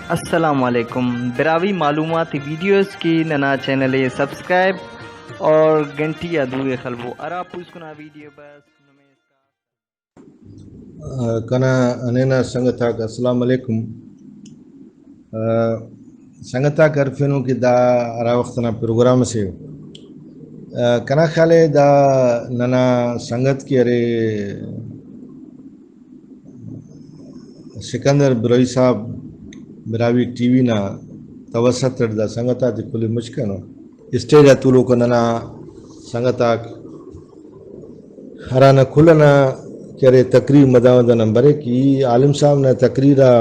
السلام علیکم براوی معلومات ویڈیوز کی ننا چینل سبسکرائب اور گھنٹی ادوے خلبو ارا پوسکنا ویڈیو بس کنا انینا سنگتا کا السلام علیکم سنگتا کرفینو کی دا ارا وقتنا پروگرام سے کنا خالے دا ننا سنگت کی ارے سکندر بروئی صاحب براوی ٹی وی نا توسط دا سنگتا تی کلی مشکنو اسٹیج اتولو کو ننا سنگتا ہرانا کھلنا کرے تقریر مداوندہ نمبر ہے کہ عالم صاحب نے تقریرہ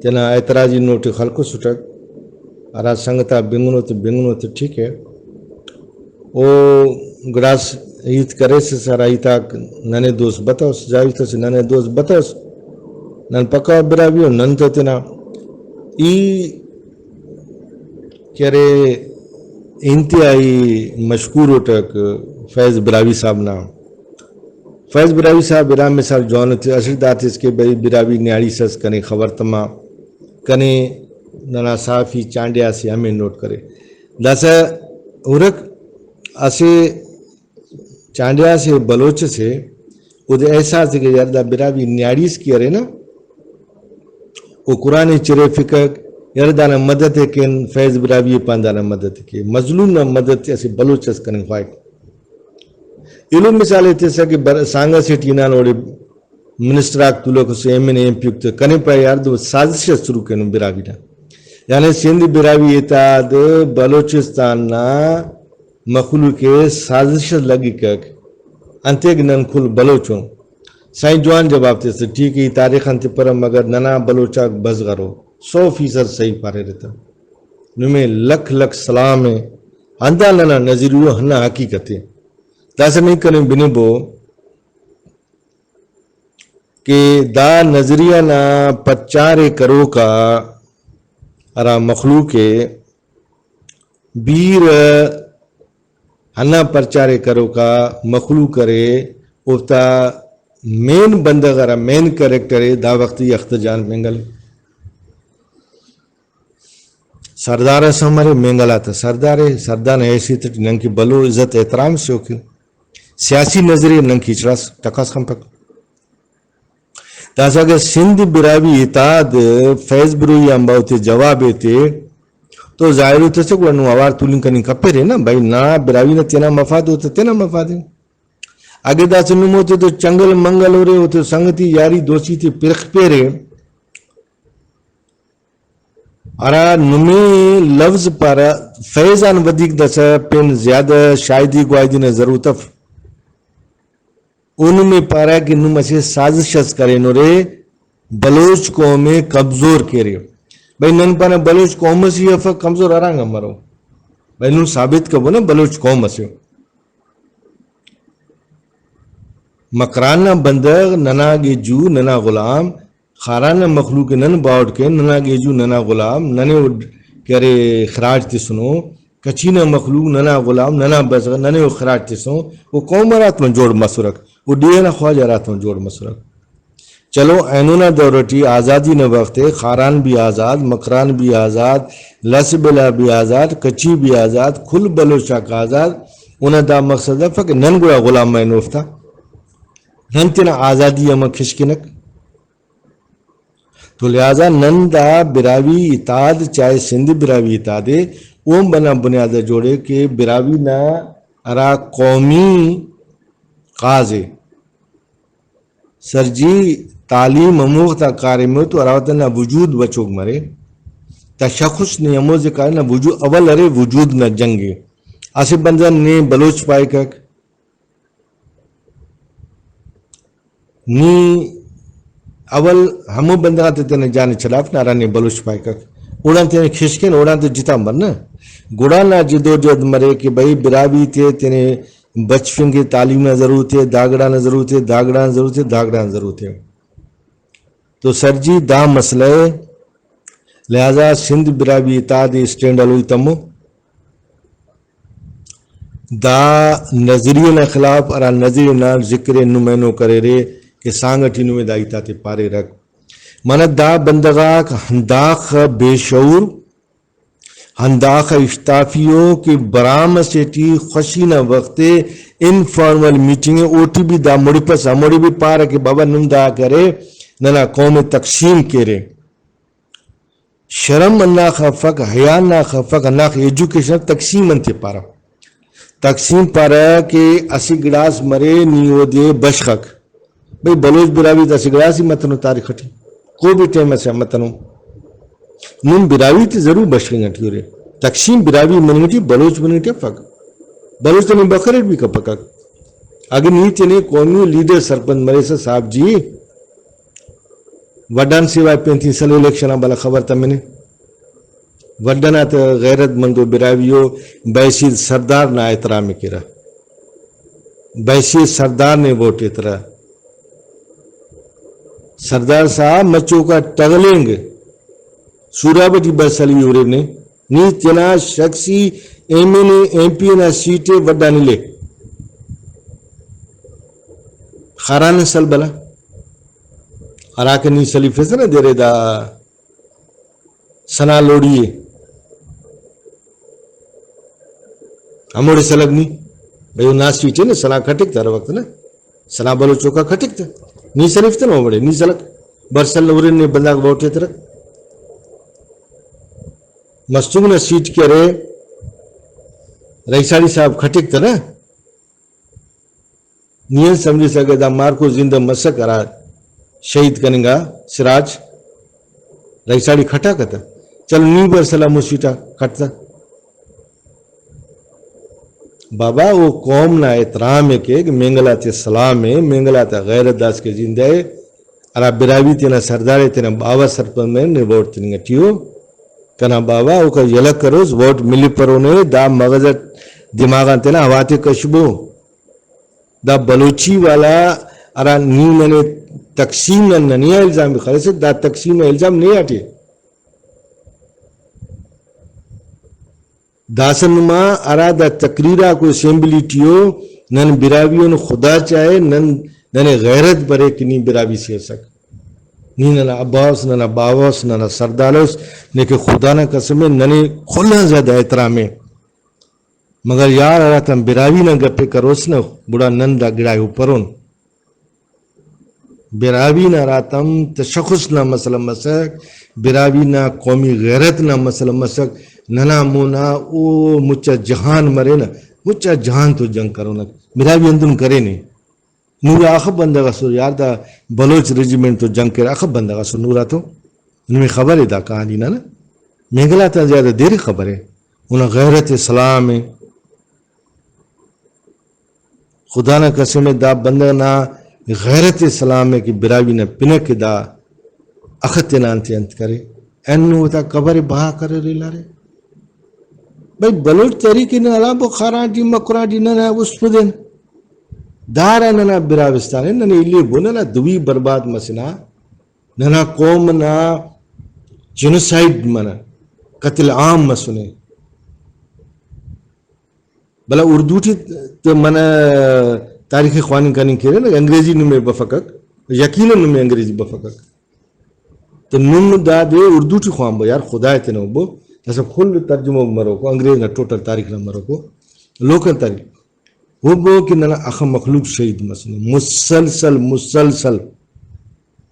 تینا اعتراضی نوٹی خلقو سٹک ارا سنگتا بنگنو تو ٹھیک ہے او گراس ایت کرے سے سارا ایتا ننے دوست بتاؤ جاوی تو سے ننے دوست بتاؤ نن پکا براویو نن تو تینا ای کرے انتہائی مشکور اٹک فیض براوی صاحب نا فیض براوی صاحب برام مثال جوان تھے اصل دات اس کے بھائی براوی نیاڑی سس کنے خبر تما کنے ننا صافی چانڈیا سے ہمیں نوٹ کرے داسا ارک اسے چانڈیا سے بلوچ سے ادھے احساس دے کہ یار دا براوی نیاڑیس کی ارے نا وہ قرآن چرے فکر یار دانا مدد ہے کہ فیض براوی پاندانا مدد ہے کہ مظلوم نا مدد ہے اسے بلوچ سس کنے خواہد علم مثالے تیسا کہ سانگا سے ٹینا نوڑے منسٹر آگ تولو کو سے ایم پیوکت کنے پا یار دو سازش شروع کنو براوی نا یعنی سندھ براوی اتاد بلوچستان نا مخلوق سازش لگی کک انتیگ نن کھل بلوچوں سائن جوان جواب تیسا ٹھیک ہے تاریخ انتی پر مگر ننا بلوچاک بزغرو 100% صحیح پارے رہتا نمیں لکھ سلام ہے اندھا ننا نظریو ہننا حقیقت ہے داسا نہیں کریں بنے بو کہ دا نظریہ نا 50 کرو کا ارا مخلوق بیر ہننا 50 کرو کا مخلوق کرے اوتا مین بندہ غرا مین کریکٹر ہے دا وقتی اختجان منگل سردار سمرے منگل آتا سردار ایسی تک ننکی بلو عزت احترام سے ہوکی سیاسی نظریہ ننکی چراس تکاس کم پک تاسا کہ سندھ براوی اتاد فیض بروی امباوتے جوابے تے تو ظاہر ہوتا سے کہ نوار تولن کنی کپے رہے نا بھائی نا براوی نا تینا مفاد ہوتا تینا مفاد ہے اگر دا سنم ہوتے تو چنگل منگل ہو رہے ہوتے سنگتی یاری دوستی تے پرخ پہ رہے ارا نمی لفظ پارا فیضان ودیک دسا پین زیادہ شاہدی گوائدی نے ضرورت ان میں پارا کہ نم اسے سازشت کرے نورے بلوچ قوم کمزور کرے بھائی نن پانا بلوچ قوم سی افا کمزور آرانگا مرو بھائی نن ثابت کبو نا بلوچ قوم سے مکرانا بندر ننا گیجو ننا غلام خارانا مخلوق نن باوٹ کے ننا گیجو ننا غلام ننے کرے خراج تی سنو کچینا مخلوق ننا غلام ننا بزغ ننے خراج تی سنو وہ قوم رات میں جوڑ مسورک وہ دینا خواجہ رات میں جوڑ مسورک چلو اینونا دورتی آزادی نے وقت خاران بھی آزاد مکران بھی آزاد لس بلا بھی آزاد کچی بھی آزاد کھل بلوچا کا آزاد انہیں دا مقصد ہے کہ نن گوڑا غلام میں نوفتا نن تینا آزادی اما کھشکنک تو لہذا نن دا براوی اتاد چاہے سندھ براوی اتادے اوم بنا بنیاد جوڑے کہ براوی نا ارا قومی قاضے سرجی تعلیم اموغ تا کاری میں تو اراوتا نا وجود بچوک مرے تشخص نے اموز کاری نا وجود اول ارے وجود نا جنگے اسے بندہ نے بلوچ پائے کک نی اول ہمو بندہ تینے جانے چلاف نارانے بلوچ پائے کک اوڑان تینے کھشکن اوڑان تے جتا مرنا گوڑا نا جدو جد مرے کہ بھائی براوی تینے بچپن کی تعلیم نہ ضرورت ہے داگڑا نہ ضرورت ہے داگڑا نہ ضرورت ہے داگڑا نہ ضرورت ہے تو سر جی دا مسئلہ ہے لہذا سندھ براوی اتاد اسٹینڈ علوی تمو دا نظریہ نا خلاف ارا نظریہ نا ذکر نمینو کرے رے کہ سانگٹی نوے دائیتا تے پارے رکھ من دا بندگا ہنداخ بے شعور ہنداخ اشتافیوں کی برام سیٹی خوشی نہ وقت انفارمل میٹنگ او ٹی بھی دا مڑی پس مڑی بھی پارا کہ بابا نم دا کرے ننا قوم تقسیم کرے شرم نہ خفق حیا نہ خفق نہ ایجوکیشن تقسیم انتے پارا تقسیم پارا کہ اسی گلاس مرے نیو دے بشخک بھئی بلوچ براوی دا اسی گلاس ہی متنو تاریخ ہٹی کوئی بھی ٹیم ایسا متنو نم براوی تی ضرور بشخنگ ہٹی ہو رہے تقسیم براوی منگٹی بلوچ منگٹی فق بلوچ تو میں بخرٹ بھی کپکک اگر نیتی نے قومی لیڈر سرپنچ مرے سے صاحب جی وڈان سیوائے 35 سال الیکشن بالا خبر تھا میں نے وڈنا تو غیرت مندو براویو بیسی سردار نہ احترام کرا بیسی سردار نے ووٹ اترا سردار صاحب مچوں کا ٹگلنگ سورا بٹی بسلی یورے نے نیتنا شخصی M N A M P نہ سیٹیں وڈا نہیں لے خاران سل بلا اراکنی سلیفے سے نہ دے رہے دا سنا لوڑیے ہموڑے سلگ نہیں بھئی نا سیٹیں نا سنا کھٹک تھا وقت نا سنا بلو چوکا کھٹک تھا نی سلیف تھا نا بڑے نی سلگ برسل لورے نے بندہ ووٹے تھا مستنگ نے سیٹ کے رہے رئیساڑی صاحب کھٹک تھا نا نیل سمجھے سکے دا مار کو زندہ مسک کرا شہید کریں گا سراج رئیساڑی کھٹا کتا چل نی برسلہ مسیٹا کھٹتا بابا وہ قوم نا احترام ہے کہ مینگلا تے سلام ہے مینگلا تے غیرت داس کے زندہ ہے ارا براوی تینا سردار تینا بابا سرپن میں نے ووٹ تنگا ٹیو کنا بابا او کا یلک کروز ووٹ ملی پرونے دا مغزت دماغان تینا ہواتے کشبو دا بلوچی والا ارا نی میں نے تقسیم نہ نہیں الزام بھی خالص دا تقسیم میں الزام نہیں آٹے داسن ما ارا دا تقریرہ کو اسمبلی ٹیو نن براویوں خدا چاہے نن غیرت برے کنی براوی سے سک نی ننا عباس ننا باواس ننا سردالوس نیکے خدا نہ قسمے ننے کھلنا زیادہ احترامے مگر یار ارا تم براوی نہ گپے کروس نہ بڑا نن دا گڑائے اوپرون براوی نہ راتم تشخص نہ مسئلہ مسک براوی نہ قومی غیرت نہ مسئلہ مسک ننا مونا او مچا جہان مرے نا مچا جہان تو جنگ کرو نا براوی اندن کرے نہیں نورا اخب بندگا سو یار دا بلوچ ریجیمنٹ تو جنگ کرے اخب بندگا سو نورا تو انہیں خبر ہے دا کہانی نا مینگلا تا زیادہ دیر خبر ہے انہیں غیرت اسلام ہے خدا نہ قسم دا بندہ نہ غیرت اسلام ہے کہ براوی نہ پنک دا اخت نانتے انت کرے اینو تا قبر بہا کرے ریلا رے بھئی بلوچ طریقے نہ علا بخاران دی مکران دی نہ اس پدن دارا نہ براوستان ہے نہ ایلی بونا نہ دوی برباد مسنا نہ قوم نہ جنوسائیڈ منا قتل عام مسنے بلا اردو تھی تو منا تاریخ خوانی کانی کرے نا انگریزی نمے بفقق یقینا نمے انگریزی بفقق تو نم دا دے اردو تھی خوان با یار خدا ہے تنو بو تیسا کھل ترجمہ مرو کو انگریز نا ٹوٹل تاریخ نا مرو کو لوکل تاریخ وہ بو کہ ننا اخ مخلوق شہید مسنو مسلسل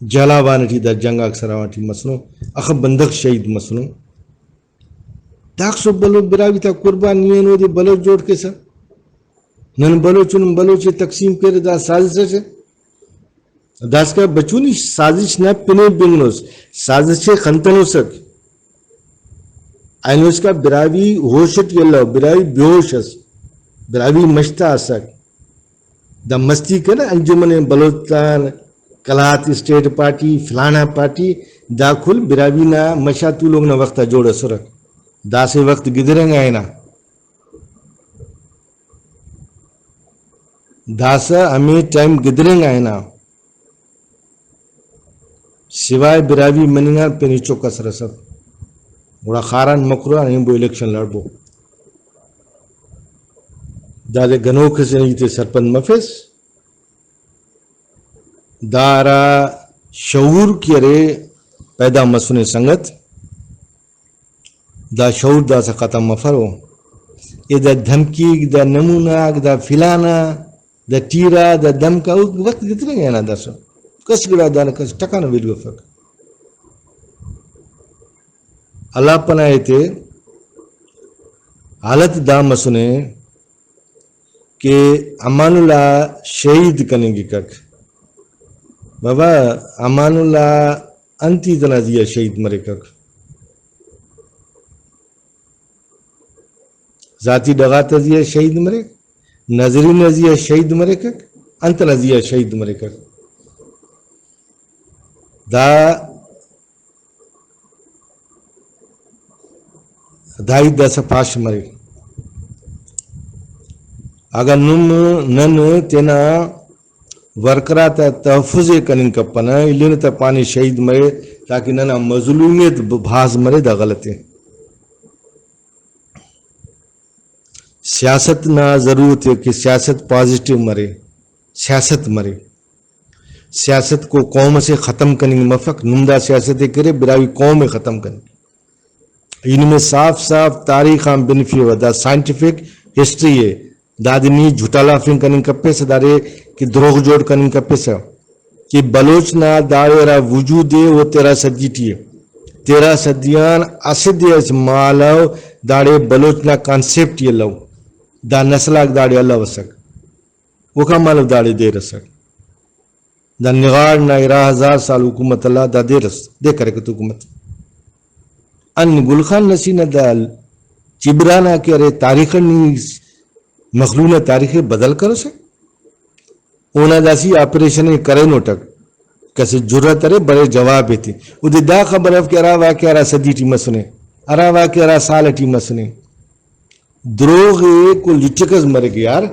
جلاوانٹی دا جنگ اکثراوانٹی مسنو اخ بندق شہید مسنو تاکسو بلو براوی تا قربان نینو دے بلوچ جوڑ کے سا نن بلوچن بلوچ تقسیم کرے دا سازش ہے داس کا بچونی سازش نہ پنے بنگنوس سازش خنتنو سک اینوس کا براوی ہوشت یلو براوی بیوش اس براوی مشتا سک دا مستی کرے انجمن بلوچستان کلات اسٹیٹ پارٹی فلانا پارٹی دا کھل براوی نا مشا تو لوگ نا وقتا جوڑا سرک دا سے وقت گدرنگ آئے نا دا سا ہمیں ٹائم گدرنگ آئے نا سوائے براوی مننگا پہ نیچو کس رسد بڑا خاران مکرو نہیں بو الیکشن لڑبو دا دے گنو کسی نیتے سرپن مفیس دارا شعور کی رے پیدا مسنے سنگت دا شعور دا سے ختم مفرو یہ دا دھمکی دا نمونہ دا فلانا دا تیرا دا دم کا وقت کتنے گیا نا دا سو کس گڑا دا کس ٹکا نہ ویلو فک اللہ پناہ تے حالت دا مسنے کہ امان اللہ شہید کرنے گی کک بابا امان اللہ انتی تنازیہ شہید مرے کک ذاتی ڈغا تزیہ شہید مرے نظری نزیہ شہید مرے کک انت نزیہ شہید مرے کک دا دائی دا سپاش مرے اگر نم نن تینا ورکرا تا تحفظ کنن کپنا الین تا پانی شہید مرے تاکہ ننا مظلومیت بھاز مرے دا غلط ہے سیاست نہ ضرورت ہے کہ سیاست پازیٹیو مرے سیاست مرے سیاست کو قوم سے ختم کرنے مفق نمدہ سیاستیں کرے براوی قوم میں ختم کرنے ان میں صاف صاف تاریخ ہم بنفی ہوا دا سائنٹیفک ہسٹری ہے دادنی جھوٹالا فنگ کرنے کپے سے دارے کہ دروغ جوڑ کرنے کپے سے کہ بلوچ نہ دائرہ وجود ہے وہ 13 صدی ہے 13 صدیان اسد اس مالاو داڑے بلوچ نہ کانسیپٹ یہ لو دا نسلاک داڑے اللہ وسک وہ کا مالو داڑے دے رسک دا نغار نہ 1000 سال حکومت اللہ دا دے رس دے کرے کہ حکومت ان گلخان نسی نہ دال چبرانا کہ ارے تاریخ مخلوق تاریخ بدل کرو سے اونا داسی آپریشن کرے نوٹک کسی جرت ارے بڑے جواب تھی او دی دا خبر اف کہ ارا واقع ارا صدی ٹی مسنے ارا واقع ارا سال ٹی مسنے دروغ کو لچکز مرے گی یار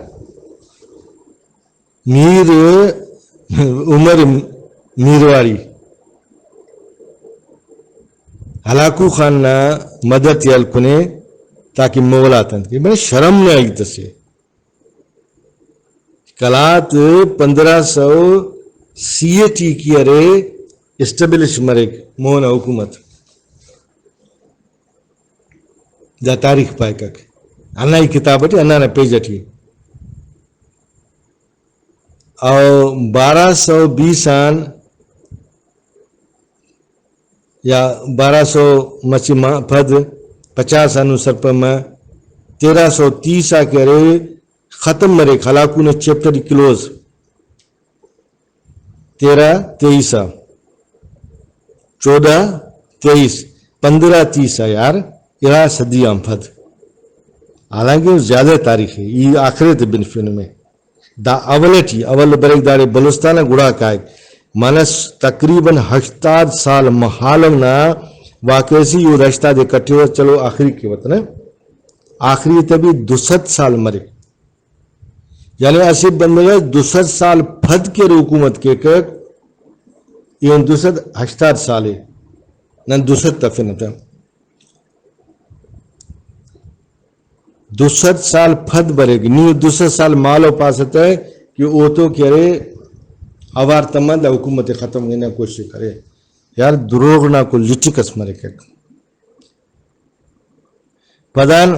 میر عمر میرواری ہلاکو خان نا مدد یال کنے تاکہ مولا تند کی میں شرم نہ آئی تسے کلات 1500 سی کی ارے اسٹیبلش مرے مونا حکومت دا تاریخ پائے کک انا ہی کتاب اٹھی انا نا پیج اٹھی اور 1220 آن یا 1200 مچی پھد 50 آنو سرپا میں 1330 آ کے رہے ختم مرے خلاکو نے چیپٹر کلوز 13-23 14-23 15-30 یار یہ صدی آم پھد حالانکہ زیادہ تاریخ ہے یہ آخرت بنفین میں دا اولٹی اول بریک دارے بلوستانہ گڑا کائک مانس تقریباً 80 سال محالم نا واقعی سی یہ رشتہ دے کٹھے ہوا چلو آخری کی وطن ہے آخری تبھی 200 سال مرے یعنی ایسے بندے 200 سال پھد کے حکومت کے کک یہ 280 سال ہے نہ 200 تفنت ہے 200 سال پھد برے گی نہیں 200 سال مالو پاستا ہے کہ وہ تو کہہ رہے اوار تمند حکومت ختم کرنے کی کوشش کرے یار دروغ نہ کو لچکس مرے کک پدان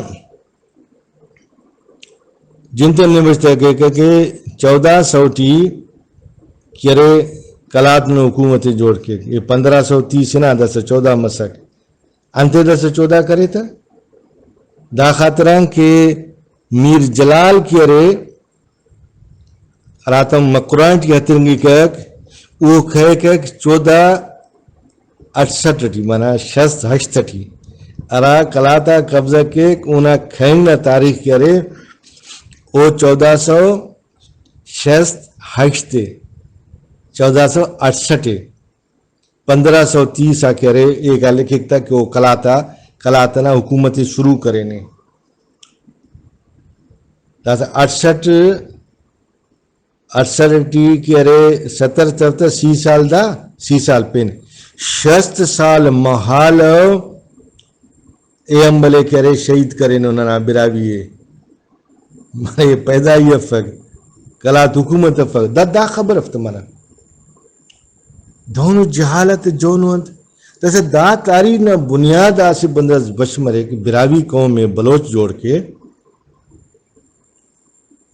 جنتے نوشتے کہ 1400 ٹی کرے کلات نے حکومت جوڑ کے یہ 1530 نا 1014 مسک انتے 1014 کرے تھا دا خاطران کہ میر جلال کی ارے راتم مقران کی ہترنگی کک وہ کھے کک 1468 ٹی مانا 68 ارا کلاتا قبضہ کے اونا کھینگنا تاریخ کی ارے وہ 1468 1468 1530 آ کے رہے ایک لکھتا کہ وہ کلاتا نا حکومت شروع کرے نے 68 کی ارے 70 سی سال دا سی سال پین 60 سال محال اے امبلے کے رہے شہید کرے نے انہوں نے براوی ہے یہ پیدا ہی افق کلات حکومت افق دا خبر افت مانا دونوں جہالت جونوند جیسے دا تاریخ نہ بنیاد آسی بندرز بشمرے کہ براوی قوم میں بلوچ جوڑ کے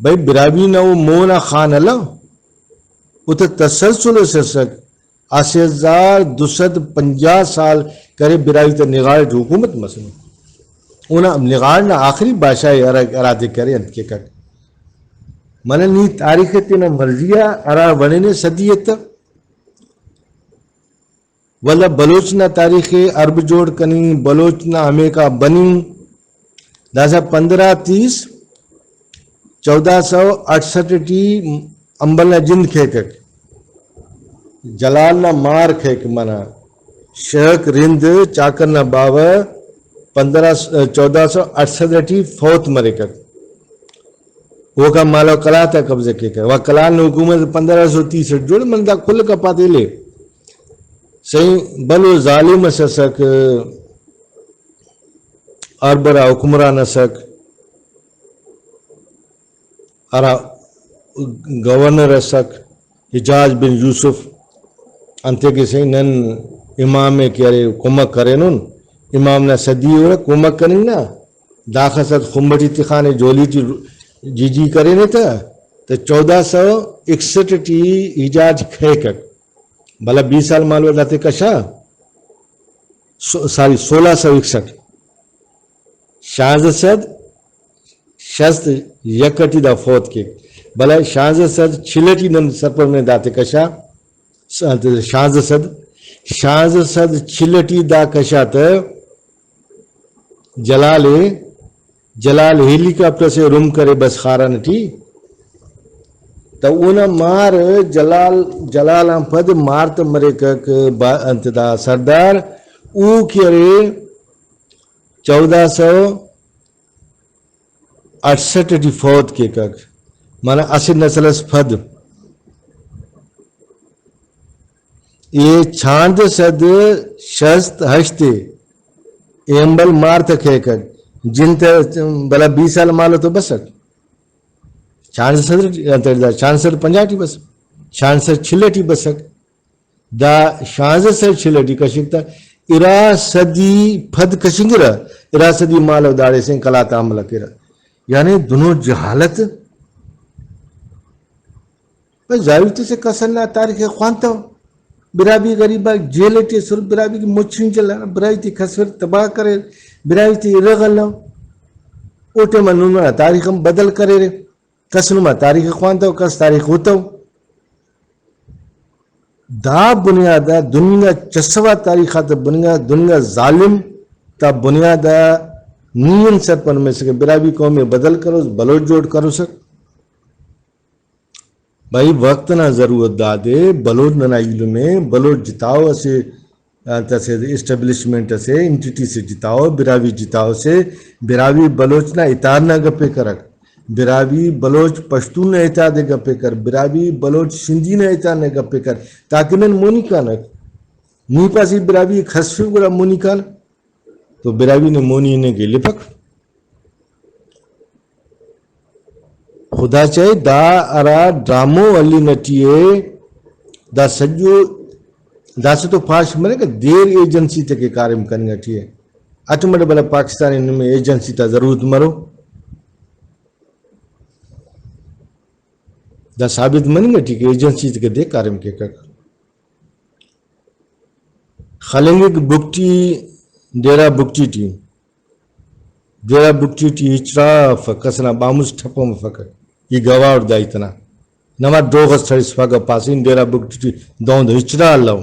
بھائی براوی نہ وہ مونا خان اللہ وہ تو تسلسل سے سک 8250 سال کرے براوی تا نگاڑ حکومت مسئلہ اونا نگاڑ نہ آخری بادشاہ ارادے کرے انت کے کٹ من نی تاریخ تینا مرضیہ ارا ونینے صدیت ولا بلوچ نہ تاریخ عرب جوڑ کنی بلوچ نہ ہمیں کا بنی داسا 1530 1468 ٹی امبل نہ جند کھیکک جلال نہ مار کھیک منا شہک رند چاکر نہ باوا 1468 ٹی فوت مرے کر وہ کا مالا کلا تھا قبضہ کے کر وہ کلال نے حکومت 1563 جوڑ من دا کھل کا پاتے لے صحیح بلو ظالم سسک اربرا حکمران سک ارا گورنر سک حجاج بن یوسف انتے کے صحیح نن امام کے ارے کمک کرے نن امام نہ صدی ہو رہا کمک کریں نا داخل ست خمبٹی تخانے جولی تی جی کرے نہیں تھا تو 1461 ٹی حجاج کھیکک بھلا 20 سال معلوم لاتے کشا ساری 1661 شاہزد شست یکٹی دا فوت کے بھلا شاہزد چھلٹی نن سرپر میں داتے کشا شاہزد چھلٹی دا کشا تا جلال ہیلی کاپٹر سے روم کرے بس خارا نٹی تو اونا مار جلال پد مارت مرے کک انتدا سردار او کرے 1468 ٹی فوت کے کک مانا اسی نسل اس پد یہ چھاند صد شست ہشتے ایمبل مارت کھے کک جن تے بلا 20 سال مالو تو بسک چھانسر 50 ٹی بس چھانسر 6 ٹی بسک دا شانسر 6 ٹی کشکتا ارا صدی پھد کشنگرہ ارا صدی مالو داڑے سے کلا تعاملہ کرا یعنی دونوں جہالت ظاہرتی سے کسلنا تاریخ خوانتا ہو برابی غریبہ جیلٹی سر برابی کی مچھن چلانا برائی تی خسفر تباہ کرے برائی تی رغل نو اوٹے منونا تاریخ ہم بدل کرے رہے کس نما تاریخ خوانتا ہو کس تاریخ ہوتا ہو دا بنیادہ دنیا چسوا تاریخات بنیاد دنیا ظالم تا بنیادہ نین سر پر میں سکے برابی قومی بدل کرو بلوچ جوڑ کرو سک بھائی وقت نہ ضرورت دا دے بلوچ نہ علم بلوچ جتاؤ اسے اسٹیبلشمنٹ سے انٹیٹی سے جتاؤ براوی جتاؤ سے براوی بلوچ نہ اتار نہ گپے کرک براوی بلوچ پشتون نہ اتار دے گپے کر براوی بلوچ سندھی نہ اتار نہ گپے کر تاکہ نن مونی کانک نی پاسی براوی خسفی گرا مونی کان تو براوی نے مونی نے گے لپک خدا چاہے دا ارا ڈرامو علی نٹیے دا سجو دا سے تو پاش مرے کہ دیر ایجنسی تک کارم کرنے گٹیے اٹمڑ بلا پاکستانی میں ایجنسی تا ضرورت مرو دا ثابت منی گٹی کہ ایجنسی تک دے کارم کے کر خلنگ بکٹی ڈیرا بکٹی ٹی اچرا فکسنا باموس ٹھپو مفکر یہ گواہ دا اتنا نما دوغس تھڑس فاگا پاسین ڈیرا بکٹی ٹی دون دا اچرا اللہ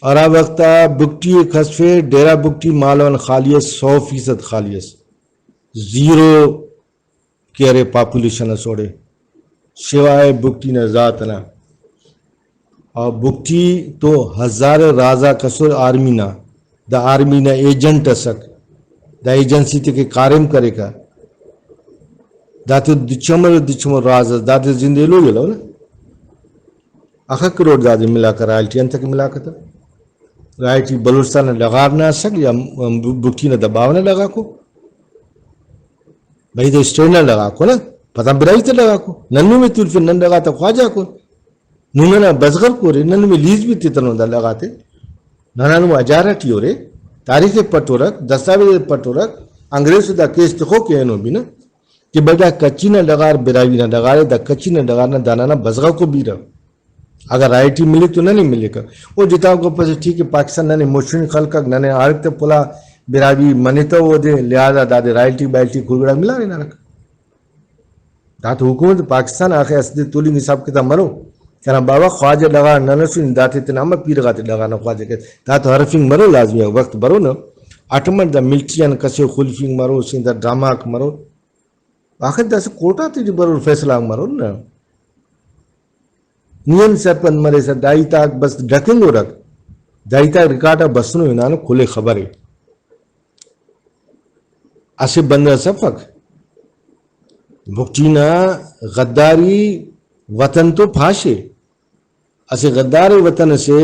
اور آ وقتا بکٹی خسفے ڈیرا بکٹی مالون خالیس 100% خالیس زیرو کیرے پاپولیشن سوڑے سوائے بکٹی نے ذات نا اور بکٹی تو ہزار رازہ کسر آرمی نا دا آرمی نا ایجنٹ اسک دا ایجنسی تے کے کارم کرے کا دا تو دچمر راز دا تو زندے لو گلو نا اخا کروڑ دا دے ملا کر رائلٹی انتا کے ملا کتا رائلٹی بلوچستان لگار نہ سک یا بکٹی نہ دباو نہ لگا کو بھائی تو اسٹیٹ نہ لگا کو نا پتہ برائی تو لگا کو ننو میں تول پھر نن لگا تا خواجہ کو نوننا بزغر کو رے نن میں لیز بھی تیتنو دا لگاتے نانو اجارت یورے تاریخ پٹورک دستاویز پٹورک انگریز دا کیس تخو کے انو بینا کہ بدا کچی نہ ڈگار براوی نہ ڈگارے دا کچی نہ ڈگار نہ دانا بزغا کو بھی رہا اگر آئی ٹی ملے تو نہیں ملے گا وہ جتاؤ کو پس ٹھیک ہے پاکستان نہ موشن خلق نہ آرک پلا براوی منیتا وہ دے لہذا دادے رائلٹی بائلٹی کھلگڑا ملا رہے نہ رکھ دات حکومت پاکستان آخر اسدی تولی حساب کتاب مرو کہنا بابا خواجہ لگا نہ سن داتے تنامہ پیر غاتے لگا نہ خواجہ کہتے دات حرفنگ مرو لازمی ہے وقت برو نا اٹمن دا ملٹریان کسے خلفنگ مرو سن دا ڈراماک مرو آخر دا سے کوٹا تی جو برو فیصلہ مرو نا نیم سرپند مرے سر دائی تاک بس ڈکنگو رکھ دائی تاک ریکارڈا بسنو انانو کھلے خبریں اسے بندہ سفق بکچینا غداری وطن تو پھاشے اسے غدار وطن سے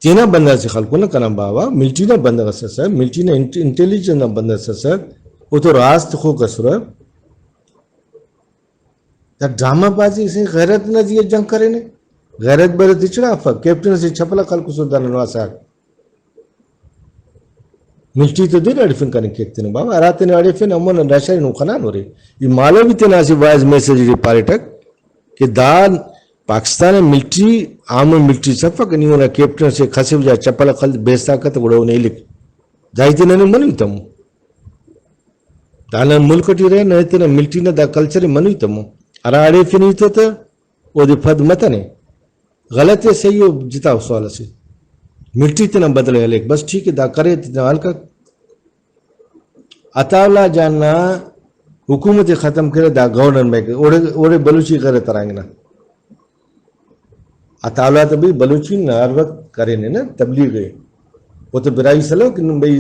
تینا بندہ سے خلقو نہ کنا بابا ملٹی نہ بندہ سر ملٹی نہ انٹیلیجنس نہ بندہ سر وہ تو راست خو کسر دا ڈرامہ بازی سے غیرت نہ دیئے جنگ کرے نے غیرت برت اچڑا فق کیپٹن سے چھپلا خلقو سلطان نواسا ملٹی تو دیر اڑفن کرنے کہتے ہیں بابا آراتے نے اڑفن امون نشاری نوخنان ہو رہے یہ مالو بھی تناسی وائز میسیج دی پارے تک کہ دان پاکستان ملٹری عام ملٹری صفق نہیں ہونا کیپٹن سے خسب جا چپل خلد بیستا کت گڑو نہیں لکھ جائیتے نے منوی تمو دانا ملکٹی رہے نہ تینا ملٹری نہ دا کلچر منوی تمو ارا اڑفن ہی تو وہ دی پھد متنے غلط ہے صحیح ہو جتا سوال سے ملٹری تینا بدلے ہے لیک بس ٹھیک ہے دا کرے تینا حل کر اتاولا جاننا حکومت ختم کرے دا گورنر میں اوڑے بلوچی کرے ترانگنا اتاولا تو بھی بلوچی نہ ہر وقت کرے نا تبلیغ ہے وہ تو برائی سلو کہ بھائی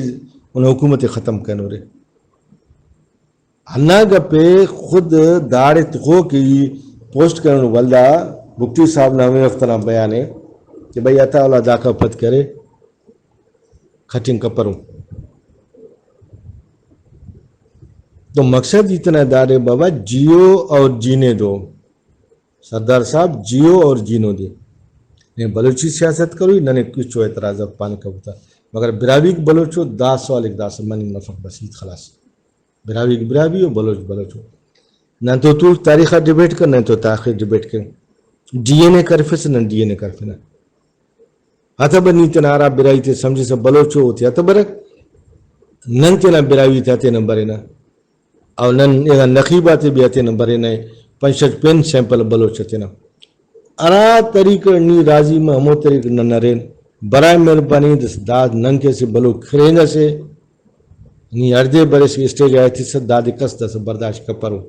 انہیں حکومت ختم کرنے رہے ہنہ گپے خود داڑے تخو کی پوسٹ کرنے والدہ بکتی صاحب نامی وقتنا بیانے کہ بھائی اتاولا دا کا پت کرے کھٹنگ کا پروں تو مقصد اتنا دارے بابا جیو اور جینے دو سردار صاحب جیو اور جینو دے نہیں بلوچی سیاست کروی نہ کچھ اعتراض پان کا ہوتا مگر براوی بلوچو 10 سوال ایک 10 منی نفق بسیط خلاص براوی براوی ہو بلوچ بلوچو نہ تو تاریخہ ڈیبیٹ کر نہ تو تاخیر ڈیبیٹ کر ڈی این اے کرفے سے نہ ڈی این اے کرفے نہ اتبر نیتے نارا برائی تے سمجھے سے بلوچو ہوتی اتبر نن تے نہ براوی تے تے نمبر نہ اور نن نقیبات بھی تے نمبر نہ پنچت پین سیمپل بلوچ تے نہ ارا طریق نی راضی میں ہمو طریق نہ نرین برائے مہربانی دس داد نن کے سے بلو کھرینگا سے نی اردے برے سے اسٹیج آئے تھی سے داد کس دس برداشت کا پرو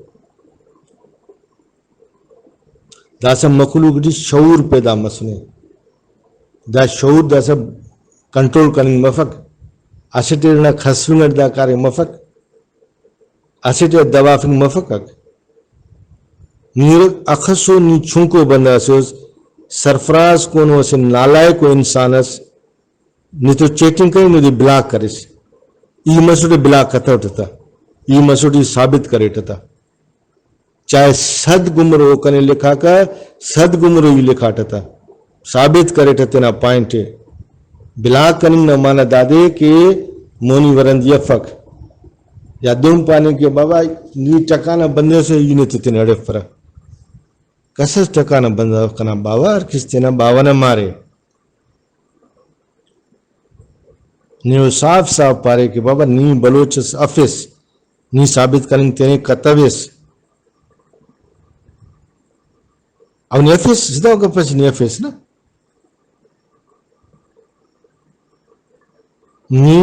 دا سب مخلوق دی شعور پیدا مسنے دا شعور دا سب کنٹرول کرنے مفق اسٹیر نہ خسونر دا کارے مفق اسٹیر دوافن مفق نیر اخصو نی چھونکو بندہ سوز سرفراز کونو سے نالائے کو انسانس نی تو چیکنگ کرے نی دی بلاک کرے سے ای مسوٹی بلاک کتا ہوتا ای مسوٹی ثابت کرے تھا چاہے 100 گمرو کنے لکھا کا 100 گمرو ہی لکھا تھا ثابت کرے تھے نا پوائنٹ بلاک کننگ نہ مانا دادے کہ مونی ورند یفق یا دوم پانے کے بابا نی ٹکانا بندے سے یہ نہیں تینے اڑے فرق کسس ٹکانا بندہ کنا بابا اور کس تینا بابا نہ مارے نیو صاف صاف پارے کہ بابا نی بلوچ افس نی ثابت کریں تینے کتویس او نی افس سدا ہوگا پس نی افس نا نی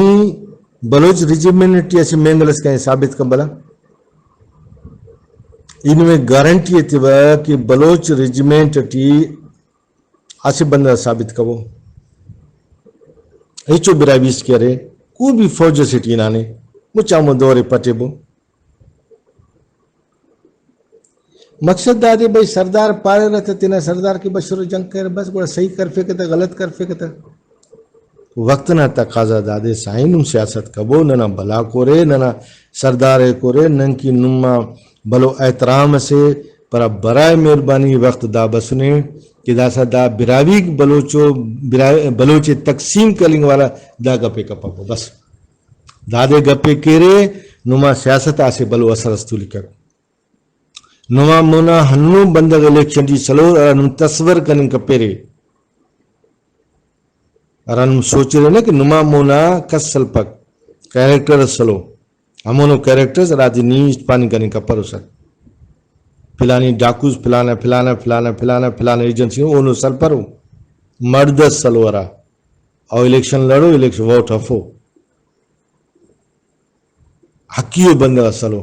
بلوچ ریجیمنٹ ایسی مینگلس کہیں ثابت کا بلا ان میں گارنٹی تھی کہ بلوچ ریجیمنٹ ٹی آسی بندہ ثابت کبو ایچو براویس کیا رہے کو بھی فوج سے ٹینانے مچامو دورے پٹے بو مقصد دادے بھائی سردار پارے رہتا تینا سردار کی بشر جنگ کر بس بڑا صحیح کر فکتا غلط کر فکتا وقت نہ تقاضا دادے سائن سیاست کبو نہ بلا کو رے نہ سردار کو رے نن کی نما بلو احترام سے پر برائے مہربانی وقت دا بسنے کہ دا سا دا براوی بلوچ تقسیم کرنے والا دا گپے کپا کو بس دا دے گپے کیرے نما سیاست آسے بلو اثر استولی کر نما مونا ہنو بندگ الیکشن جی سلو ارانم تصور کرنے کپیرے ارانم سوچ رہے نا کہ نما مونا کس سل پک کیریکٹر سلو ہمونو کیریکٹرز راجی نیچ پانی کرنے کپر اسر فلانی ڈاکوز فلانا فلانا فلانا فلانا فلانا ایجنسی اونو سل پرو مرد سلو ارا اور الیکشن لڑو الیکشن ووٹ ہفو حقیو بندہ سلو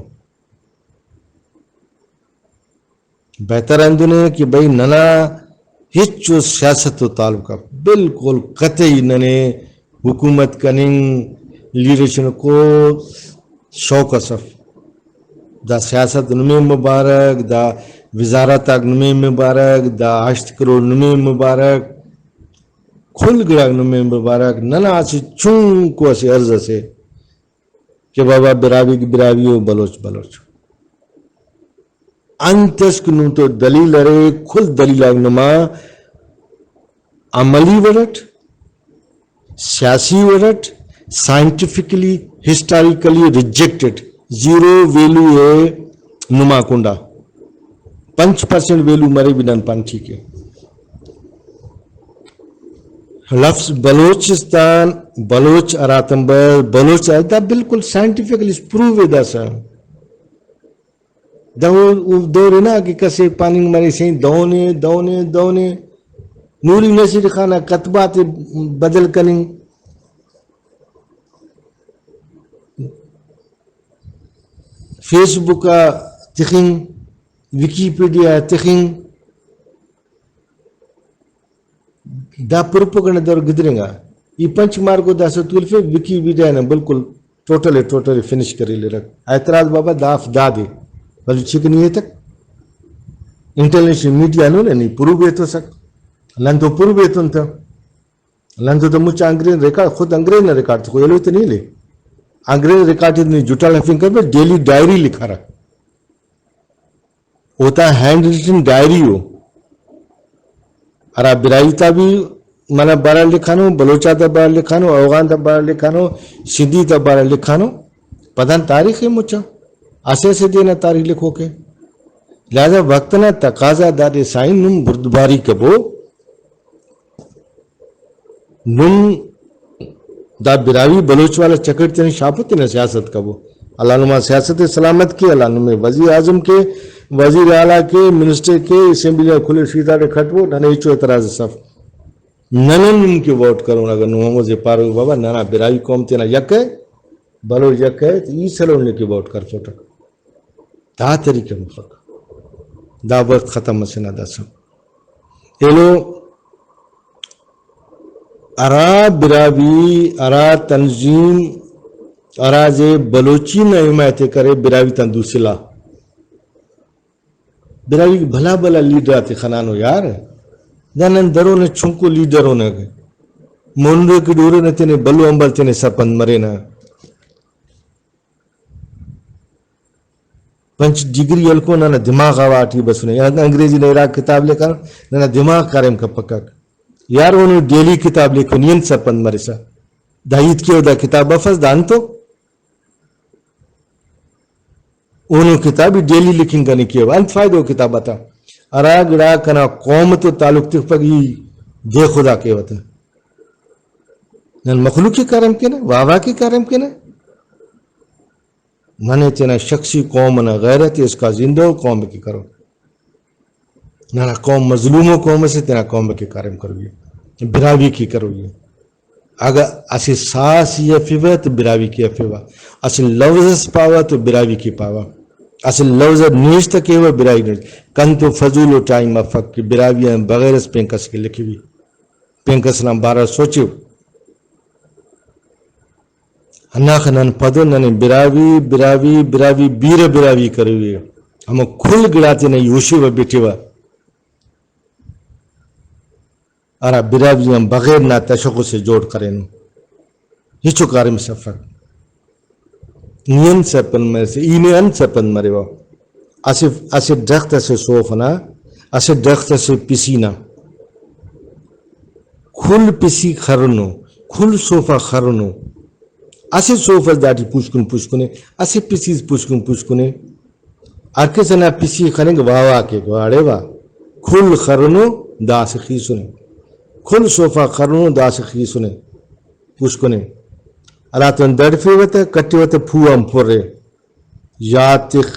بہتر اندنے کہ بھئی ننا ہچو سیاست و تعلقہ بالکل قطعی ننے حکومت کننگ لیڈرشن کو شوق صف دا سیاست نمی مبارک دا وزارت نمی مبارک دا 8 کروڑ نمی مبارک کھل گڑا نمی مبارک ننا آسی چون کو اسی عرض سے کہ بابا براوی و بلوچ انتس کنو تو دلیل رہے کھل دلیل اگنما عملی ورٹ سیاسی worth scientifically historically rejected zero value ہے نما کنڈا 5% ویلو مرے بنان پان ٹھیک ہے لفظ بلوچستان بلوچ اراتمبر بلوچ دا بالکل سائنٹیفکلی پروو دا سا دور نا کہ کسے پانی مرے سہیں دونے نوری نصیر خانہ کتبات بدل کریں فیس بک تخیں ویکیپیڈیا تخیں دا پروپگنڈا دور گدریں گا یہ پنچ مارکو دا ستول فے ویکیپیڈیا نا بالکل ٹوٹلی فنش کری لے رکھ اعتراض بابا داف دا دے بلو ٹھیک نہیں ہے تک انٹرنیشنل میڈیا نو نہیں پورو بیتو سک لندو پورو بیتون تھا لندو تو مجھے انگریز ریکارڈ خود انگریز نے ریکارڈ تھا کوئی لوگ تو نہیں لے انگریز ریکارڈ اتنی جھوٹا لفظ کر میں ڈیلی ڈائری لکھا رہا ہوتا ہینڈ ریٹن ڈائری ہو ارا برائی تا بھی مانا بارہ لکھانو بلوچا تا بارہ لکھانو اوغان تا بارہ لکھانو سندھی تا بارہ لکھانو پتہ تاریخ ہے مجھا ایسے سے دینا تاریخ لکھو کے لہذا وقت نہ تقاضا دار سائن نم بردباری کبو نم دا براوی بلوچ والا چکر تین شاپت نہ سیاست کبو اللہ نما سیاست سلامت کی اللہ نما وزیر اعظم کے وزیر اعلیٰ کے منسٹر کے اسمبلی کھلے سیدھا کھٹو نہ ایچو اعتراض صف نم کے ووٹ کرو اگر نمو سے پارو بابا نانا براوی قوم تینا یک ہے بلو یک ہے تو ای سلو نے کی ووٹ کر سوٹا دا طریقے مفق دا وقت ختم مسئلہ دا سب ایلو ارا براوی ارا تنظیم ارا جے بلوچی نہ حمایت کرے براوی تندوسلا براوی بھلا لیڈر آتے خنانو یار جانن دروں نے چھنکو لیڈروں نے گئے مونڈے کی ڈورے نے تینے بلو امبل تینے سپند مرے نا پنچ ڈگری الکو نہ دماغ آواٹی بس نے انگریزی نے عراق کتاب لے کر نہ دماغ کارم کا پکا یار انہوں ڈیلی کتاب لکھو نین سپند مرے سا دایت کیو دا کتاب بفز دان تو انہوں کتابی ڈیلی لکھیں گا نہیں کیو انت فائدہ کتاب آتا اراغ را کنا قوم تو تعلق تک پگی دے خدا کے وطن نن مخلوق کی کارم کے نا واہ کی کارم کے نا منے تینا شخصی قوم نہ غیرت اس کا زندہ قوم کی کرو نہ قوم مظلوموں قوم سے تینا قوم کی کارم کرو گی براوی کی کرو گی اگر اسی ساس یہ فیوہ تو براوی کی فیوہ اسی لفظ پاوا تو براوی کی پاوا اسی لفظ نیش تک ہے وہ براوی نیش کن تو فضول و ٹائم افق کی براوی بغیر اس پینکس کے لکھی بھی پینکس نام بارہ سوچو ہناخنان پدو ننے براوی بیر براوی کروی ہم کھل گڑاتے نہیں یوشی و بیٹھے و ارا براوی ہم بغیر نہ تشخص سے جوڑ کریں یہ چکارے میں سفر نین سپن مرے سے اینے ان سپن مرے و اسے درخت سے سوفنا اسے درخت سے پسینا کھل پسی خرنو کھل صوفہ خرنو اسے صوفہ داٹی پوشکنے اسے پسیز پوشکنے ارکے سنا پسی خرنگ واوا کے گواڑے وا کھل خرنو داس خیسنے کھل صوفہ خرنو داس خیسنے پوشکنے اراتون درفے وتا کٹی وتا پھوام پھورے یاتخ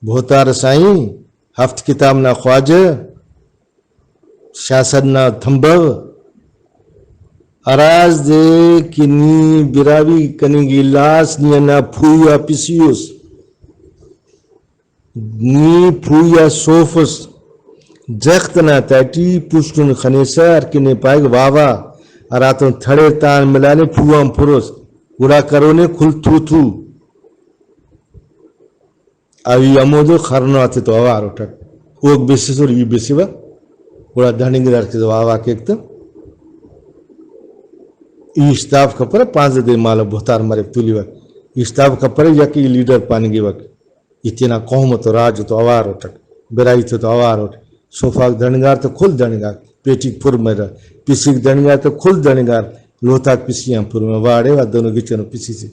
بہتار سائیں ہفت کتاب نا خواجہ شاسد نا تھمبو اراز دے کنی براوی کنی لاس نی نا پھویا پسیوس نی پھویا صوفس جخت نا تاٹی پوشتن خنیسا ارکنے پائگ واوا اراتون تھڑے تان ملانے پھوام پھروس گڑا کرونے کھل تھو اوی امودو خرنو آتے تو آوار اٹھک اوک بیسی سور ای بیسی با گڑا دھننگ دار کے واوا کیکتا اشتاف کپر 5 دے مالا بہتار مارے تولی وقت اشتاف کپر یکی لیڈر پانگی وقت اتنا قوم تو راج تو آوار اٹھک برائی تو آوار اٹھک صوفاک دھنگار تو کھل دھنگار پیٹیک پھر میرا پیسیک دھنگار تو کھل دھنگار لوتاک پیسیاں پھر میں واڑے و دونوں گچنو پیسی سے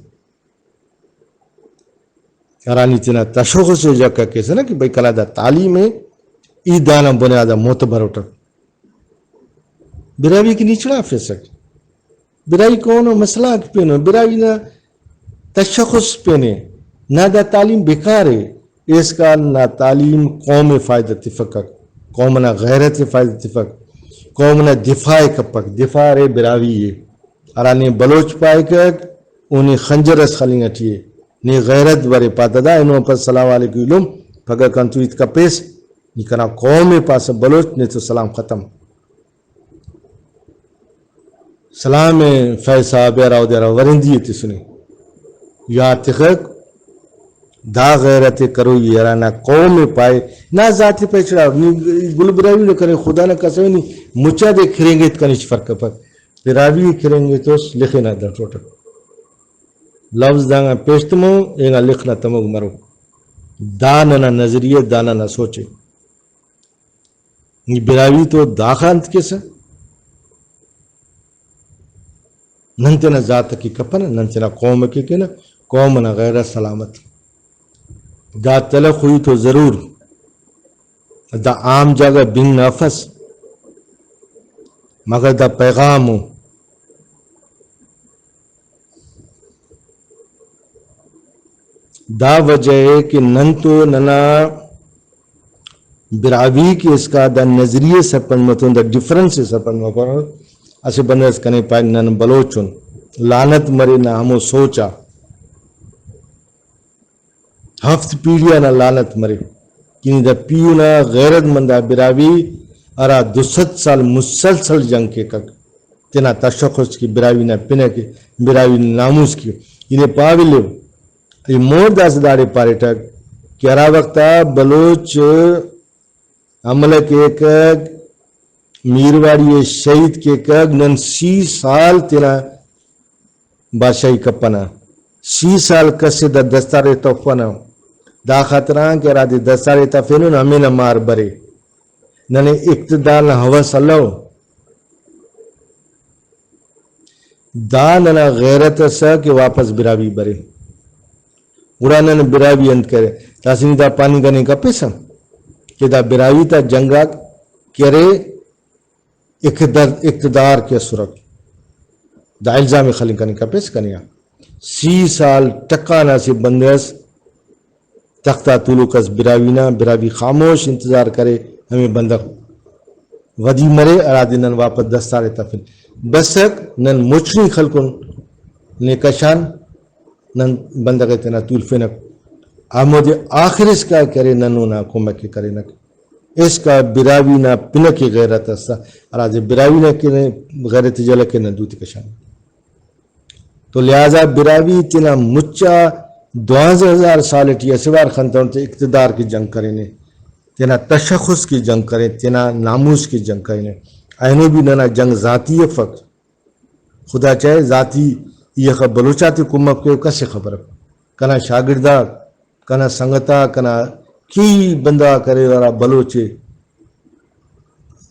ارانی تینا تشخص ہو جاکا کیسا نا کہ بھائی کلا دا تعلیم ہے ای دانا بنیادا معتبر اٹھک براوی کی نیچڑا فیسک برائی کونو مسئلہ پینو برائی نا تشخص پینے نہ دا تعلیم بیکار ہے اس کا نہ تعلیم قوم فائدہ تفقق قوم نا غیرت فائدہ تفقق قوم نا دفاع کپک دفاع رے براوی ہے ارانی بلوچ پائے کر انہیں خنجر اس خلیں اٹھیے نی غیرت برے پاتا دا انہوں پر سلام علیکم علم پھگا کنتو ایت کا پیس نکنا قوم پاس بلوچ نے تو سلام ختم سلام فیصا بیراو دیراو ورندیتی سنی یا تخک دا غیرت کرو یہ نہ قوم پائے نہ ذاتی پہ چڑھا گل براوی نہ کرے خدا نہ کسے نہیں مچا دے کھریں گے کنیچ فرق پک براوی کھریں گے تو لکھے نہ در ٹوٹا لفظ دانا پیشتمو اینا لکھنا تمو مرو دانا نہ نظریہ دانا نہ سوچے نی براوی تو داخانت کیسا ننتنا ذات کی کپنا ننتنا قوم کی کنا قوم نہ غیر سلامت دا تلق ہوئی تو ضرور دا عام جگہ بن نفس مگر دا پیغام ہو دا وجہ ہے کہ نن تو ننا براوی کی اس کا دا نظریے سرپن متون دا ڈیفرنس سرپن مکر اسے بندرس کنے پائے نن بلوچن لانت مرے نہ ہمو سوچا ہفت پیڑیا نہ لانت مرے کنی دا پیو نہ غیرت مندہ براوی ارا 200 سال مسلسل جنگ کے کک تینا تشخص کی براوی نہ پینے کی براوی ناموس کی انہیں پاوی لے یہ مور داس دارے پارے ٹک کہ ارا وقتا بلوچ عملہ کے کک میرواری شہید کے کک نن 30 سال تینا بادشاہی کپنا 30 سال کسے دا دستار توفنا دا خطران کے را دی دستار تفینون ہمیں نہ مار برے ننے اقتدار نہ حوث اللہ دا ننا غیرت سا کہ واپس براوی برے اڑا نن براوی انت کرے تاسنی دا پانی گنے کا پیسا کہ دا براوی تا جنگا کرے اقتدار کے سرک دا الزام خلق کرنے کا پیس کنیا 30 سال ٹکانا سے بندرس تختہ طولوکس براوینا براوی خاموش انتظار کرے ہمیں بندق ودی مرے ارادی نن واپس دستار تفن بسک نن مچنی خلقن نیکشان نن بندق اتنا طول فنک آمود آخر اس کا کرے ننونا کمکی کرے نک اس کا براوی نا پنکی غیرت استا ارادی براوی نا کنے غیرت جلک نا دوتی کشان تو لہذا براوی تینا مچا 2000 سال ٹی اسوار خندون تے اقتدار کی جنگ کریں تینا تشخص کی جنگ کریں تینا ناموس کی جنگ کریں اینو بھی ننا جنگ ذاتی ہے فقط خدا چاہے ذاتی یہ بلوچاتی کمک کے کسے خبر کنا شاگردہ کنا سنگتا کنا کی بندہ کرے ورا بلوچے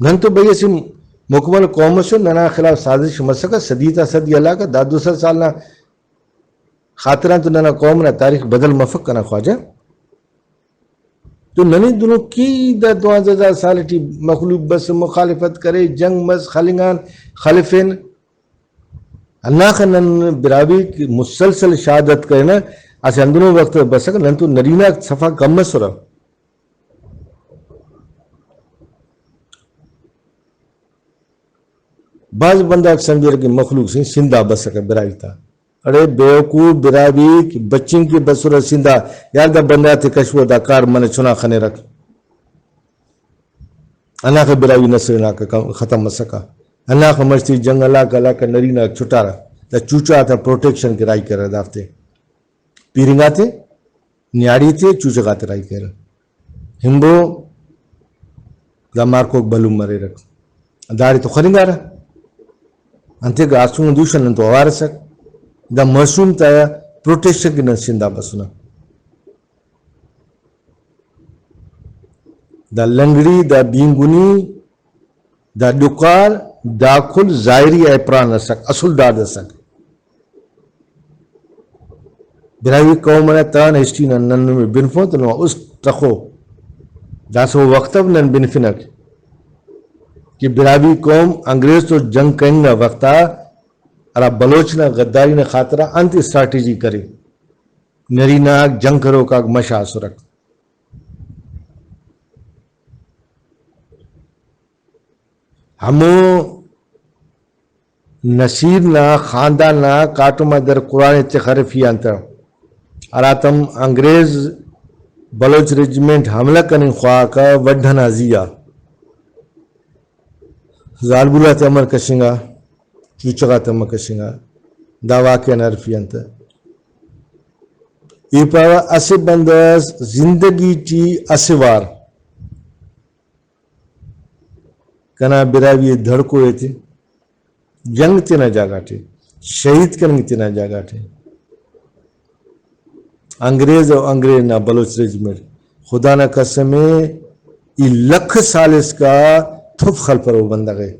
نن تو بھئی اسی مکمل قوم سے ننا خلاف سازش مسکا صدیتا صدی اللہ کا دادو سر سال نہ خاطران تو ننا قوم نہ تاریخ بدل مفق کنا خواجہ تو ننی دنوں کی دا 2000 سال ٹی مخلوق بس مخالفت کرے جنگ مز خلنگان خلفین اللہ کا نن براوی کی مسلسل شہادت کرے نا اسے اندروں وقت بسکا نن تو نرینا صفحہ کم مسورا بعض بندہ سمجھے کہ مخلوق سے سندہ بسکا براوی تھا ارے بیوقوف براوی کی بچین کی بسورا سندہ یار دا بندہ تے کشو دا کار من چنا خنے رکھ اللہ کا براوی نصر کا ختم مسکا اللہ کا مشتی جنگ اللہ کا نرینا چھٹا رہا دا چوچا تھا پروٹیکشن کی رائی کر رہا دافتے پیرنگا تھے نیاڑی تھے چوچا گاتے رائی کر رہا ہمبو دا مارکو بلو مرے رکھ داری تو خرنگا رہا انتے گا آسون دوشن نن تو آوار سک دا معصوم تا پروٹیکشن کی نن سندہ بسنا دا لنگڑی دا بینگونی دا ڈکار دا کل ظاہری اپران رسک اصل دار رسک براوی قوم نے تران ہسٹی نن میں بنفو تو نو اس تخو دا سو وقتب نن بنفنک کہ براوی قوم انگریز تو جنگ کریں گا وقتا ارا بلوچ نہ غداری نے خاطرہ انت اسٹریٹجی کرے نری ناک جنگ کرو کا مشا سرک ہمو نصیر نہ خاندان نہ کاٹو مدر قرآن تخرفی انتر اراتم انگریز بلوچ ریجمنٹ حملہ کرنے خواہ کا وڈھن ازیہ زالبولا تمر کشنگا چوچگا تمر کشنگا دا واقع نرفی انت ای پاوا اسے بندس زندگی چی اسوار کنا براوی دھڑکو ایتی جنگ تینا جاگا تھے شہید کرنگ تینا جاگا تھے انگریز اور انگریز نہ بلوچ ریجمنٹ خدا نہ قسمے ای لکھ سال اس کا تھپ خل پر وہ بندہ گئے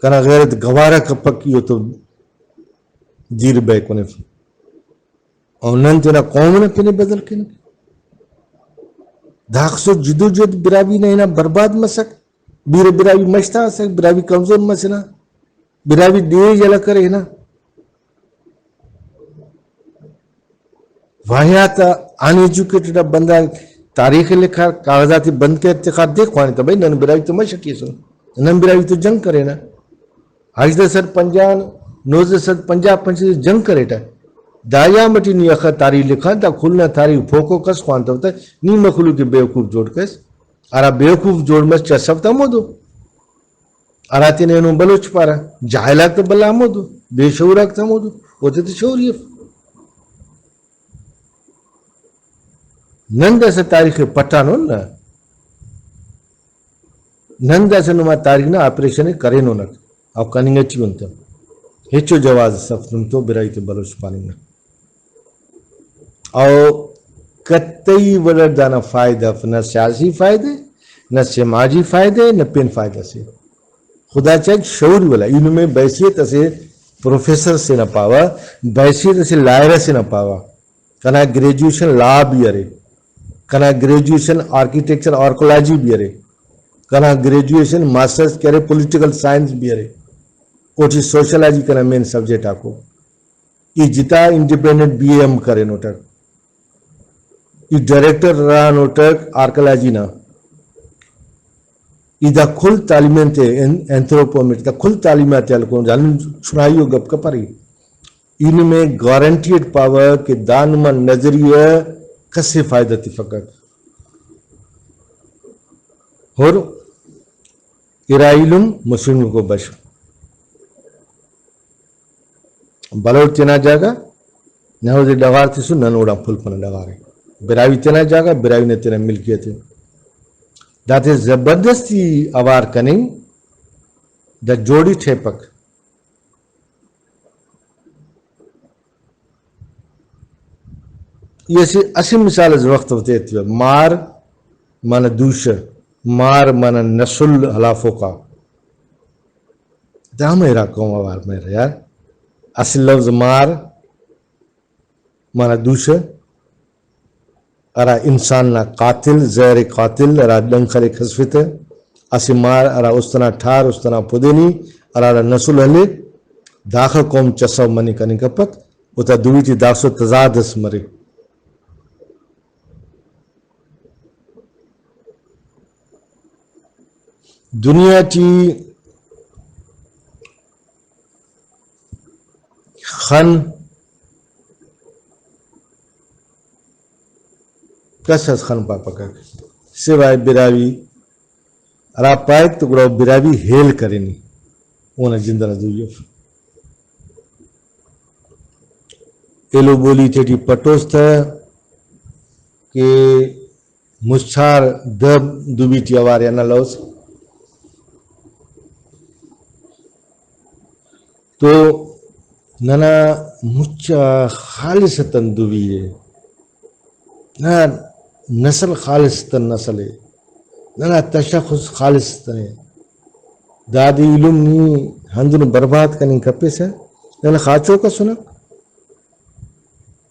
کنا غیرت گوارا کپکی ہو تو جیر بے کونے اور نن تینا قوم نے کنے بدل کنے داخسو جدو جد براوی نے برباد مسک بیر براوی مشتا سک براوی کمزور مسنا براوی دے جلا کرے نا واحیات ان ایجوکیٹڈ بندہ تاریخ لکھا کاغذاتی بند کے ارتقاب دیکھ خوانے تھا بھائی نن براوی تو مشکی سن نن براوی تو جنگ کرے نا حج دے سر پنجان نوز دے سر پنجاب پنچی جنگ کرے تھا دایا مٹی نی اخر تاریخ لکھا تا کھلنا تاریخ پھوکو کس خوانتا ہوتا ہے نی مخلوق کے بیوقوف جوڑ کس ارا بیوقوف جوڑ مس چسفتا مو دو ارا تینے انہوں بلوچ پارا جاہلاک تا بلا مو دو بے شعوراک تا مو دو ہوتے تو شعوریف نند ایسا تاریخ پٹانو نا نند ایسا نما تاریخ نا آپریشن کرینو نک او کننگا چی انتا ہیچو جواز سفتن تو برائی تو بلوچ پانی نا او کتئی ولر دانا فائدہ نہ سیاسی فائدے نہ سماجی فائدے نہ پین فائدہ سے خدا چاہیے شعور والا علم میں بحثیت سے پروفیسر سے نہ پاوا بحثیت سے لائرہ سے نہ پاوا کنا گریجویشن لا بھی ارے کنا گریجویشن آرکیٹیکچر آرکولوجی بھی ارے کنا گریجویشن ماسٹرز کرے پولیٹیکل سائنس بھی ارے کوچی سوشلوجی کنا مین سبجیکٹ آکو یہ جتا انڈیپینڈنٹ بی اے ایم کرے نوٹک یہ ڈائریکٹر رہا نوٹک آرکولوجی نا یہ دا کھل تعلیمیں تے اینتھروپومیٹری دا کھل تعلیمیں تے الکون جانن سنائی ہو گپ کپاری ان میں گارنٹیڈ پاور کہ دانما نظریہ کسے فائدہ تی فقط اور ارائیلم مسلم کو بش بلوٹ تینا جاگا نہو دے ڈغار تیسو ننوڑا پھل پن ڈغارے براوی تینا جاگا براوی نے تینا ملکیت ہے داتے زبردستی آوار کنیں دا جوڑی ٹھیپک یہ اسی مثال از وقت ہوتے تھے مار مانا دوش مار مانا نسل حلافوں کا دا میرا قوم وار میرا یار اصل لفظ مار مانا دوش ارا انسان نا قاتل زہر قاتل ارا ڈنکھر خسفت اسی مار ارا استنا ٹھار استنا پدنی ارا نسل ہلے داخل قوم چسو منی کنی کپت اتا دویتی داخل تضاد اس مرے دنیا چی خن کس از خن پاپا کا سوائے براوی ارا پائک تو گراو براوی ہیل کرنی اونا جندر دویف ایلو بولی تیٹی پٹوس تھا کہ مچھار دب دوبیٹی آواریا نہ لوز تو ننا مچھا خالصتاً دوبی ہے نا نسل خالصتاً نسل ہے نا تشخص خالصتاً ہے دادی علم نی ہندن برباد کرنی کپے سے نا خاچوں کا سنا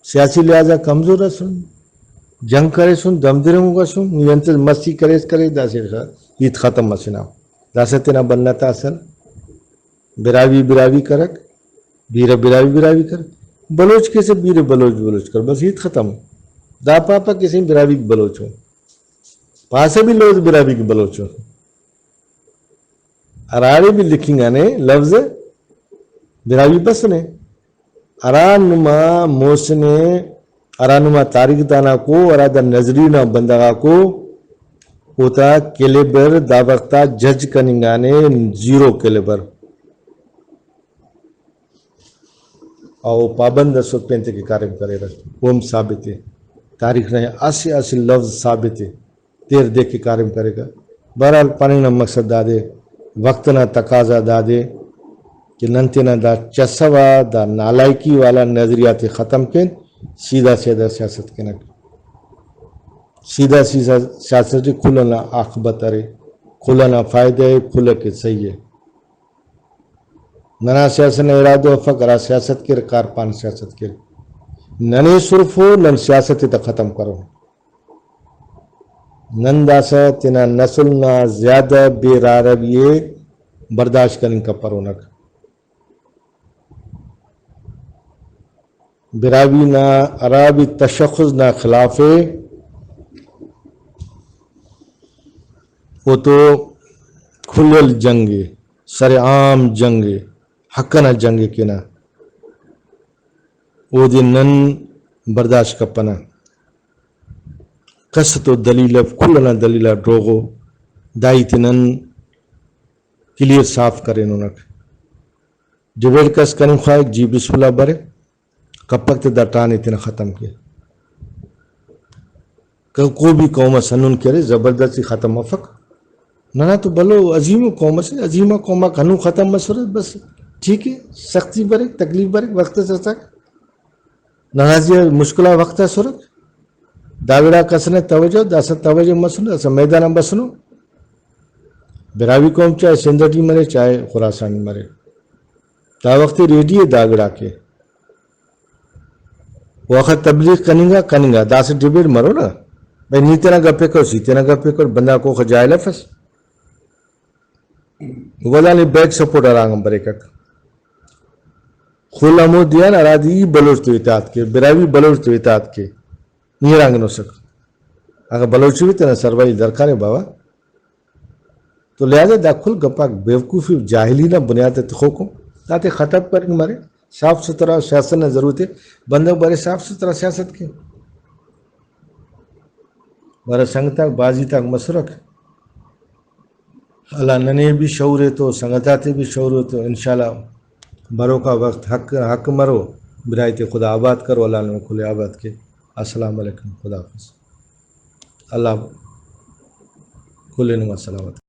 سیاسی لحاظہ کمزور ہے سن جنگ کرے سن دمدروں کا سن نیانت مستی کرے دا سے عید ختم مسنا دا سے تینا بننا تا سن براوی کرک بیر براوی کر بلوچ کیسے بیر بلوچ کر بس عید ختم دا پاپا کسی براوی کی بلوچ ہو پاسے بھی لوز براوی کی بلوچ ہو ارارے بھی لکھیں گا نے لفظ براوی بس نے ارانما موسنے ارانما تاریخ دانا کو ارادہ نظرینہ بندگا کو ہوتا کیلیبر دا وقتا جج کننگانے 0 کیلیبر اور پابند 135 کے کارم کرے رہا وہ ثابت ہے تاریخ رہے ایسی لفظ ثابت ہے تیر دیکھ کے کارم کرے گا بہرحال پانی نہ مقصد دا دے وقت نہ تقاضا دا دے کہ ننتے نہ دا چسوا دا نالائکی والا نظریات ختم کن سیدھا سیاست کے نہ سیدھا سیاست کھلنا عاقبت ارے کھلنا فائدہ ہے کھل کے صحیح ہے ننا سیاست نے ارادو فقرا سیاست کے کارپان سیاست کے ننے صرف ہو نن سیاست تا ختم کرو نن داسا تینا نسل نا زیادہ بیر عربیے برداشت کرنے کا پرونک براوی نا عربی تشخص نا خلاف وہ تو کھلل جنگ سر عام جنگ حقنا جنگ کے نا وہ دی نن برداشت کپنا کس تو دلیل کھلنا دلیل ڈروغو دائی تنن کلیر صاف کرے نونک جبیل کس کریں خواہ جی بسم اللہ برے کپک تے دٹانے تینا ختم کیا کو بھی قوم سنن کرے زبردستی ختم افق نہ تو بلو عظیم قوم سے عظیمہ قوم کھنو ختم مسورت بس ٹھیک ہے سختی برے تکلیف برے وقت سے تک نازیہ مشکلہ وقت ہے صورت داوڑا کسنے توجہ داسا توجہ مسنو داسا میدان بسنو براوی قوم چاہے سندھٹی مرے چاہے خراسانی مرے دا وقت ریڈی ہے داگڑا کے وقت تبلیغ کننگا دا سے ڈیبیٹ مرو نا بھائی نیتے نہ گپے کر سیتے نہ گپے کر بندہ کو خجائے لفظ ولا نے بیک سپورٹ آرانگم برے کک خلا مو دیا نا ارادی بلوچ تو اطاعت کے براوی بلوچ تو اطاعت کے نہیں رانگ نو سک اگر بلوچی بھی تینا سروائی درکار ہے بابا تو لہذا دا کھل گپاک بیوقوفی جاہلی نہ بنیاد تخو کو تاتے خطب پر مارے صاف ستھرا سیاست نہ ضرورت ہے بندہ بڑے صاف ستھرا سیاست کے بڑا سنگ تک بازی تک مسرک اللہ ننے بھی شعور ہے تو سنگتاتے بھی شعور ہے تو انشاءاللہ برو کا وقت حق مرو برائے خدا آباد کرو اللہ نے کھلے آباد کے السلام علیکم خدا حافظ اللہ کھلے نما سلامت